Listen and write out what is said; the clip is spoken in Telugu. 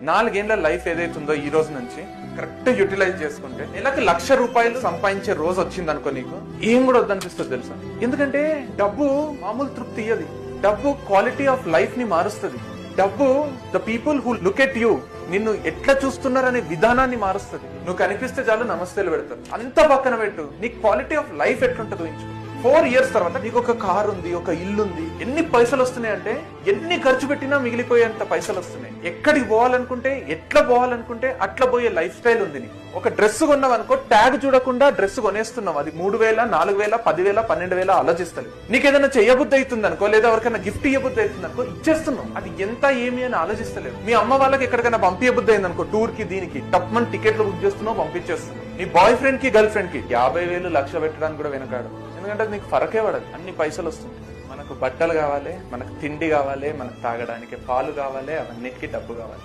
4 ఏళ్ల లైఫ్ ఏదైతుందో ఈ రోజు నుంచి కరెక్ట్ యూటిలైజ్ చేసుకుంటే నెలకు ₹1,00,000 సంపాదించే రోజు వచ్చింది అనుకో, నీకు ఏం కూడా వద్దనిపిస్తుంది తెలుసా? ఎందుకంటే డబ్బు మామూలు తృప్తి ఇయ్యది. డబ్బు క్వాలిటీ ఆఫ్ లైఫ్ ని మారుస్తుంది. డబ్బు the people who look at you, నిన్ను ఎట్లా చూస్తున్నారనే విధానాన్ని మారుస్తుంది. నువ్వు కనిపిస్తే చాలు నమస్తేలు పెడతారు. అంత పక్కన పెట్టు, నీ క్వాలిటీ ఆఫ్ లైఫ్ ఎట్లుంటుందో ఊహించు. 4 years తర్వాత నీకు ఒక కార్ ఉంది, ఒక ఇల్లు ఉంది, ఎన్ని పైసలు వస్తున్నాయి అంటే ఎన్ని ఖర్చు పెట్టినా మిగిలిపోయేంత పైసలు వస్తున్నాయి. ఎక్కడికి పోవాలనుకుంటే, ఎట్లా పోవాలనుకుంటే అట్లా పోయే లైఫ్ స్టైల్ ఉంది నీకు. ఒక డ్రెస్ కొన్నావు అనుకో, ట్యాగ్ చూడకుండా డ్రెస్ కొనేస్తున్నావు. అది 3,000, 4,000, 10,000, 12,000 ఆలోచిస్తలేదు. నీకు ఏదైనా చేయబుద్ధి అవుతుంది అనుకో, లేదా ఎవరికైనా గిఫ్ట్ ఇవ్వబుద్ధి అవుతుంది అనుకో, ఇచ్చేస్తున్నావు. అది ఎంత ఏమి అని ఆలోచిస్తలేదు. మీ అమ్మ వాళ్ళకి ఎక్కడికైనా పంపించబుద్ధి అయింది అనుకో, టూర్ కి దీనికి టప్మని టికెట్లు బుక్ చేస్తున్నావు, పంపించేస్తున్నావు. నీ బాయ్ ఫ్రెండ్ కి, గర్ల్ ఫ్రెండ్ కి 50,000, 1,00,000 పెట్టడానికి కూడా వెనకాడు. ఎందుకంటే నీకు ఫరకే పడదు, అన్ని పైసలు వస్తుంది. మనకు బట్టలు కావాలి, మనకు తిండి కావాలి, మనకు తాగడానికి పాలు కావాలి, అవన్నిటికీ డబ్బు కావాలి.